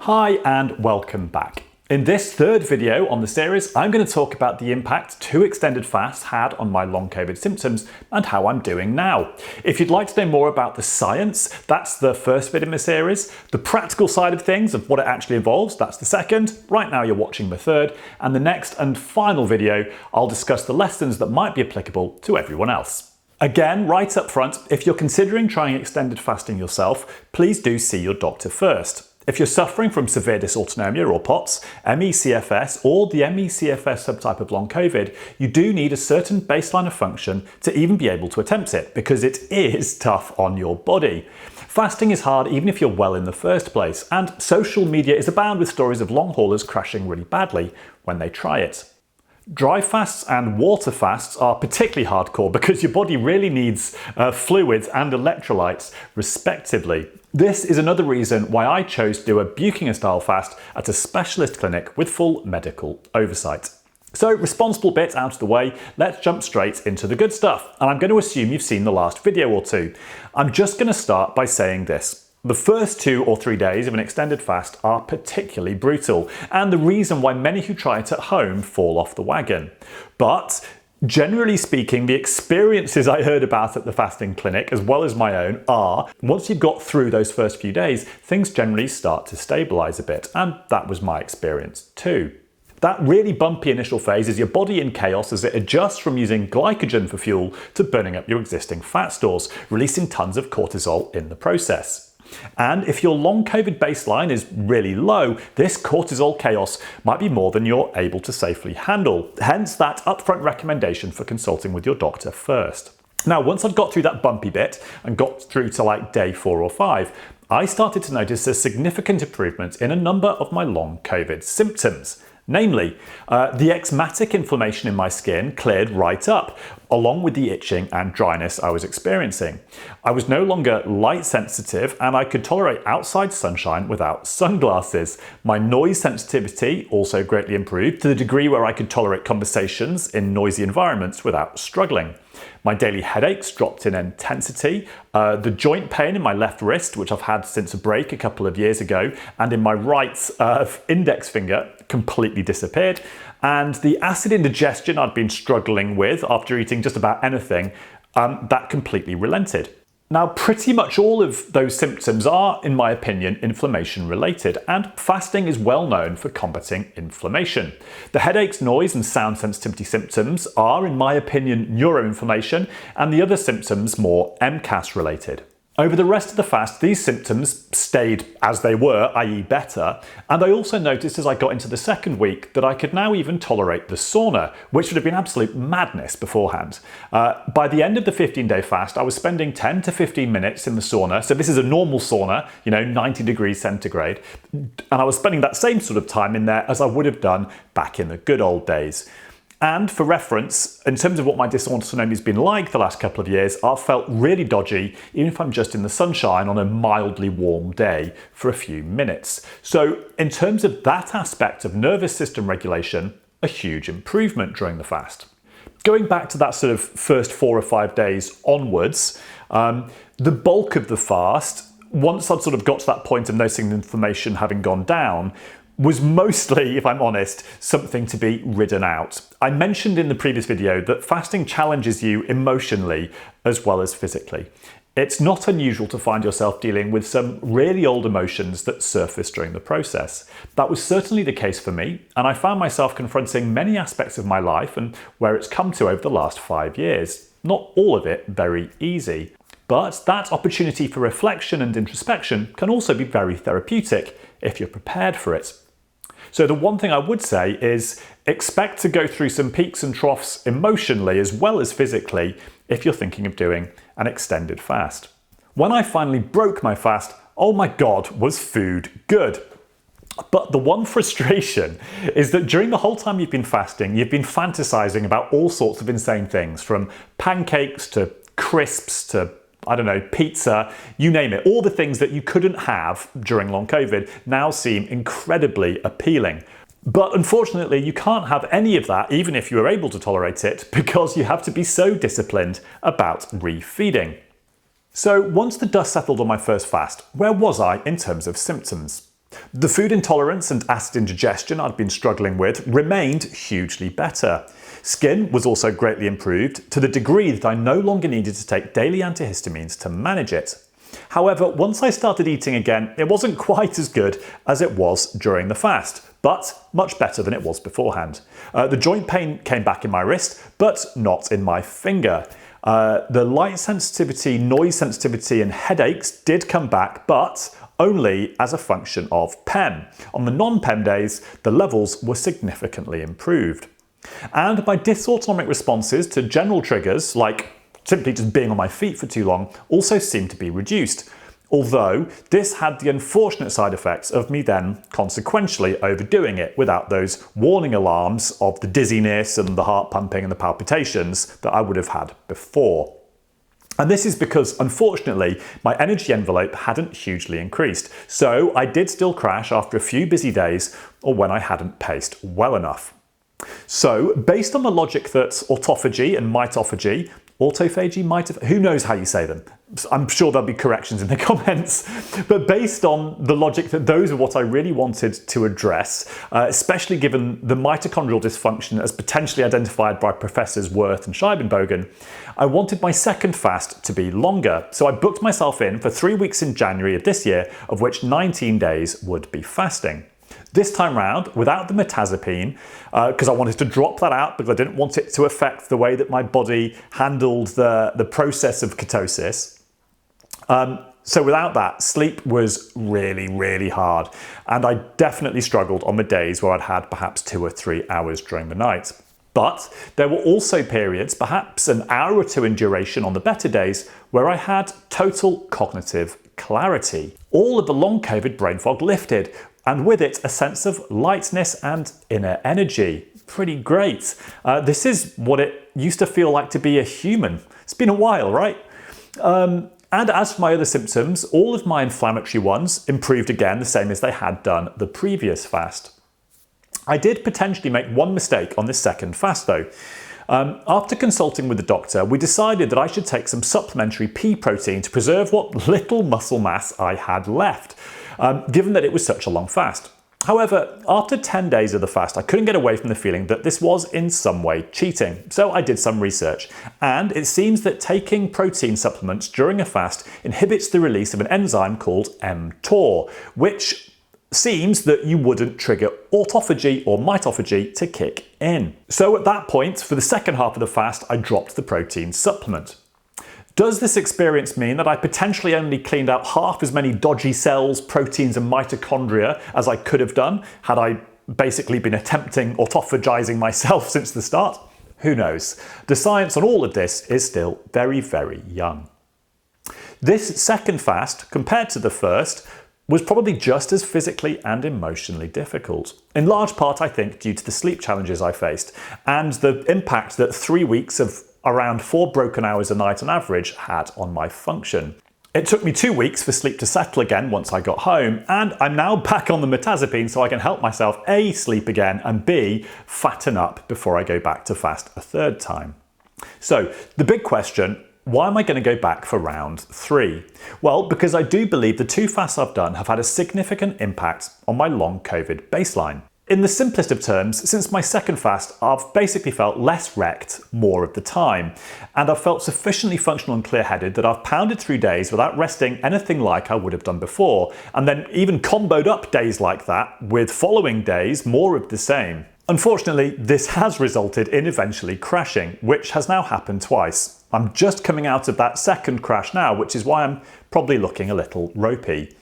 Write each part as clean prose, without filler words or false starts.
Hi and welcome back. In this third video on the series, I'm going to talk about the impact 2 extended fasts had on my long COVID symptoms and how I'm doing now. If you'd like to know more about the science, that's the first video in the series. The practical side of things, of what it actually involves, that's the second. Right now you're watching the third. And the next and final video, I'll discuss the lessons that might be applicable to everyone else. Again, right up front, if you're considering trying extended fasting yourself, please do see your doctor first. If you're suffering from severe dysautonomia or POTS, ME/CFS, or the ME/CFS subtype of long COVID, you do need a certain baseline of function to even be able to attempt it, because it is tough on your body. Fasting is hard even if you're well in the first place, and social media is abound with stories of long haulers crashing really badly when they try it. Dry fasts and water fasts are particularly hardcore because your body really needs fluids and electrolytes respectively. This is another reason why I chose to do a Buchinger-style fast at a specialist clinic with full medical oversight. So, responsible bit out of the way, let's jump straight into the good stuff. And I'm going to assume you've seen the last video or two. I'm just going to start by saying this. The first 2 or 3 days of an extended fast are particularly brutal, and the reason why many who try it at home fall off the wagon. But generally speaking, the experiences I heard about at the fasting clinic, as well as my own, are once you've got through those first few days, things generally start to stabilise a bit, and that was my experience too. That really bumpy initial phase is your body in chaos as it adjusts from using glycogen for fuel to burning up your existing fat stores, releasing tons of cortisol in the process. And if your long COVID baseline is really low, this cortisol chaos might be more than you're able to safely handle. Hence that upfront recommendation for consulting with your doctor first. Now, once I'd got through that bumpy bit and got through to like day 4 or 5, I started to notice a significant improvement in a number of my long COVID symptoms. Namely, the eczematic inflammation in my skin cleared right up, along with the itching and dryness I was experiencing. I was no longer light sensitive and I could tolerate outside sunshine without sunglasses. My noise sensitivity also greatly improved to the degree where I could tolerate conversations in noisy environments without struggling. My daily headaches dropped in intensity. The joint pain in my left wrist, which I've had since a break a couple of years ago, and in my right index finger completely disappeared. And the acid indigestion I'd been struggling with after eating just about anything, that completely relented. Now, pretty much all of those symptoms are, in my opinion, inflammation related, and fasting is well known for combating inflammation. The headaches, noise and sound sensitivity symptoms are, in my opinion, neuroinflammation, and the other symptoms more MCAS related. Over the rest of the fast, these symptoms stayed as they were, i.e. better, and I also noticed as I got into the second week that I could now even tolerate the sauna, which would have been absolute madness beforehand. By the end of the 15-day fast, I was spending 10 to 15 minutes in the sauna, so this is a normal sauna, 90 degrees centigrade, and I was spending that same sort of time in there as I would have done back in the good old days. And for reference, in terms of what my dysautonomia has been like the last couple of years, I've felt really dodgy, even if I'm just in the sunshine on a mildly warm day for a few minutes. So in terms of that aspect of nervous system regulation, a huge improvement during the fast. Going back to that sort of first 4 or 5 days onwards, the bulk of the fast, once I'd sort of got to that point of noticing the inflammation having gone down, was mostly, if I'm honest, something to be ridden out. I mentioned in the previous video that fasting challenges you emotionally as well as physically. It's not unusual to find yourself dealing with some really old emotions that surface during the process. That was certainly the case for me, and I found myself confronting many aspects of my life and where it's come to over the last 5 years. Not all of it very easy. But that opportunity for reflection and introspection can also be very therapeutic if you're prepared for it. So the one thing I would say is expect to go through some peaks and troughs emotionally as well as physically if you're thinking of doing an extended fast. When I finally broke my fast, oh my God, was food good. But the one frustration is that during the whole time you've been fasting, you've been fantasizing about all sorts of insane things, from pancakes to crisps to pizza, you name it. All the things that you couldn't have during long COVID now seem incredibly appealing. But unfortunately, you can't have any of that, even if you were able to tolerate it, because you have to be so disciplined about refeeding. So once the dust settled on my first fast, where was I in terms of symptoms? The food intolerance and acid indigestion I'd been struggling with remained hugely better. Skin was also greatly improved to the degree that I no longer needed to take daily antihistamines to manage it. However, once I started eating again, it wasn't quite as good as it was during the fast, but much better than it was beforehand. The joint pain came back in my wrist, but not in my finger. The light sensitivity, noise sensitivity and headaches did come back, but only as a function of PEM. On the non-PEM days, the levels were significantly improved. And my dysautonomic responses to general triggers, like simply just being on my feet for too long, also seemed to be reduced. Although this had the unfortunate side effects of me then consequentially overdoing it without those warning alarms of the dizziness and the heart pumping and the palpitations that I would have had before. And this is because, unfortunately, my energy envelope hadn't hugely increased. So I did still crash after a few busy days or when I hadn't paced well enough. So, based on the logic that autophagy and mitophagy, who knows how you say them? I'm sure there'll be corrections in the comments. But based on the logic that those are what I really wanted to address, especially given the mitochondrial dysfunction as potentially identified by Professors Wirth and Scheibenbogen, I wanted my second fast to be longer. So I booked myself in for 3 weeks in January of this year, of which 19 days would be fasting. This time round, without the mirtazapine, because I wanted to drop that out because I didn't want it to affect the way that my body handled the process of ketosis. So without that, sleep was really, really hard. And I definitely struggled on the days where I'd had perhaps 2 or 3 hours during the night. But there were also periods, perhaps an hour or two in duration on the better days, where I had total cognitive clarity. All of the long COVID brain fog lifted, and with it a sense of lightness and inner energy. Pretty great. This is what it used to feel like to be a human. It's been a while, right? And as for my other symptoms, all of my inflammatory ones improved again, the same as they had done the previous fast. I did potentially make one mistake on this second fast though. After consulting with the doctor, we decided that I should take some supplementary pea protein to preserve what little muscle mass I had left, given that it was such a long fast. However, after 10 days of the fast, I couldn't get away from the feeling that this was in some way cheating. So I did some research, and it seems that taking protein supplements during a fast inhibits the release of an enzyme called mTOR, which seems that you wouldn't trigger autophagy or mitophagy to kick in. So at that point, for the second half of the fast, I dropped the protein supplement. Does this experience mean that I potentially only cleaned out half as many dodgy cells, proteins and mitochondria as I could have done had I basically been attempting autophagizing myself since the start? Who knows? The science on all of this is still very, very young. This second fast, compared to the first, was probably just as physically and emotionally difficult. In large part, I think, due to the sleep challenges I faced and the impact that 3 weeks of around 4 broken hours a night on average had on my function. It took me 2 weeks for sleep to settle again once I got home, and I'm now back on the mirtazapine so I can help myself A, sleep again, and B, fatten up before I go back to fast a third time. So the big question, why am I going to go back for round 3? Well, because I do believe the 2 fasts I've done have had a significant impact on my long COVID baseline. In the simplest of terms, since my second fast, I've basically felt less wrecked more of the time, and I've felt sufficiently functional and clear-headed that I've pounded through days without resting anything like I would have done before, and then even comboed up days like that with following days more of the same. Unfortunately, this has resulted in eventually crashing, which has now happened twice. I'm just coming out of that second crash now, which is why I'm probably looking a little ropey.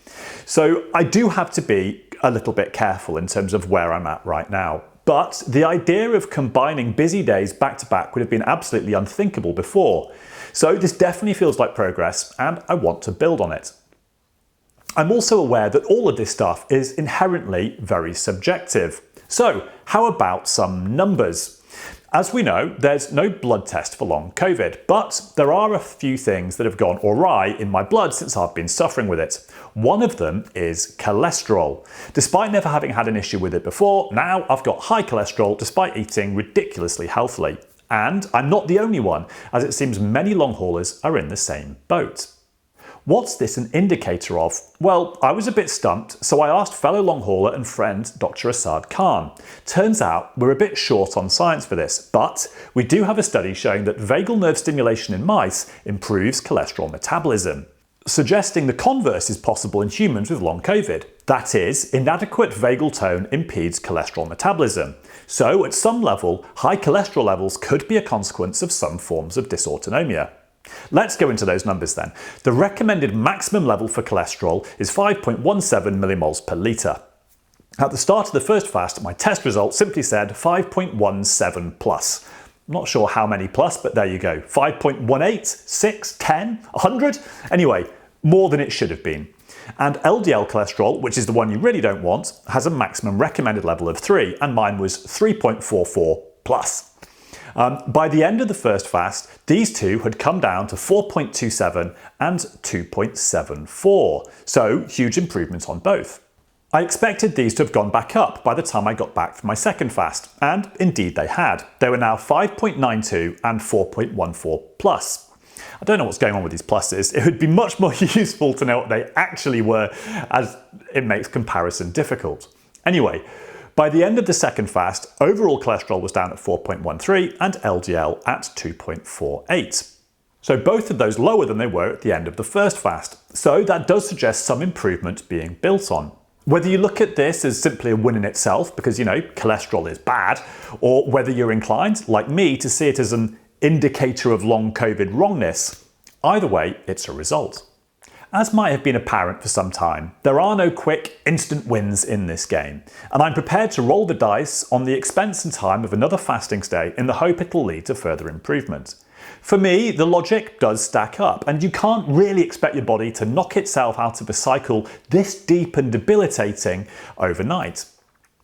So I do have to be a little bit careful in terms of where I'm at right now. But the idea of combining busy days back to back would have been absolutely unthinkable before. So this definitely feels like progress, and I want to build on it. I'm also aware that all of this stuff is inherently very subjective. So how about some numbers? As we know, there's no blood test for long COVID, but there are a few things that have gone awry in my blood since I've been suffering with it. One of them is cholesterol. Despite never having had an issue with it before, now I've got high cholesterol despite eating ridiculously healthily. And I'm not the only one, as it seems many long haulers are in the same boat. What's this an indicator of? Well, I was a bit stumped, so I asked fellow long hauler and friend Dr. Asad Khan. Turns out we're a bit short on science for this, but we do have a study showing that vagal nerve stimulation in mice improves cholesterol metabolism, suggesting the converse is possible in humans with long COVID. That is, inadequate vagal tone impedes cholesterol metabolism. So at some level, high cholesterol levels could be a consequence of some forms of dysautonomia. Let's go into those numbers then. The recommended maximum level for cholesterol is 5.17 millimoles per litre. At the start of the first fast, my test result simply said 5.17 plus. I'm not sure how many plus, but there you go. 5.18, 6, 10, 100? Anyway, more than it should have been. And LDL cholesterol, which is the one you really don't want, has a maximum recommended level of 3, and mine was 3.44 plus. By the end of the first fast, these two had come down to 4.27 and 2.74, so huge improvements on both. I expected these to have gone back up by the time I got back from my second fast, and indeed they had. They were now 5.92 and 4.14 plus. I don't know what's going on with these pluses. It would be much more useful to know what they actually were, as it makes comparison difficult. Anyway, by the end of the second fast, overall cholesterol was down at 4.13 and LDL at 2.48. So both of those lower than they were at the end of the first fast. So that does suggest some improvement being built on. Whether you look at this as simply a win in itself, because, cholesterol is bad, or whether you're inclined, like me, to see it as an indicator of long COVID wrongness, either way, it's a result. As might have been apparent for some time, there are no quick, instant wins in this game, and I'm prepared to roll the dice on the expense and time of another fasting stay in the hope it'll lead to further improvement. For me, the logic does stack up, and you can't really expect your body to knock itself out of a cycle this deep and debilitating overnight.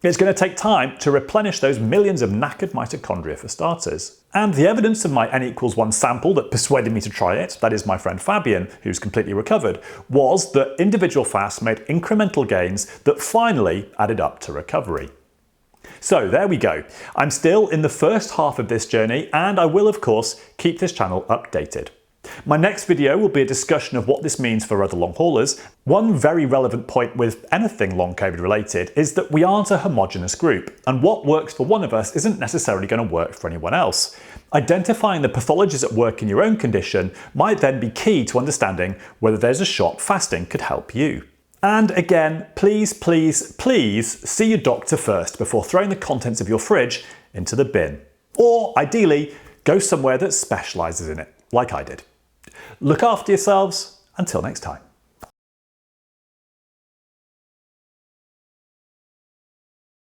It's going to take time to replenish those millions of knackered mitochondria for starters. And the evidence of my N=1 sample that persuaded me to try it, that is my friend Fabian, who's completely recovered, was that individual fasts made incremental gains that finally added up to recovery. So there we go. I'm still in the first half of this journey, and I will of course keep this channel updated. My next video will be a discussion of what this means for other long haulers. One very relevant point with anything long COVID related is that we aren't a homogeneous group, and what works for one of us isn't necessarily going to work for anyone else. Identifying the pathologies at work in your own condition might then be key to understanding whether there's a shot fasting could help you. And again, please, please, please see your doctor first before throwing the contents of your fridge into the bin. Or ideally, go somewhere that specialises in it, like I did. Look after yourselves. Until next time.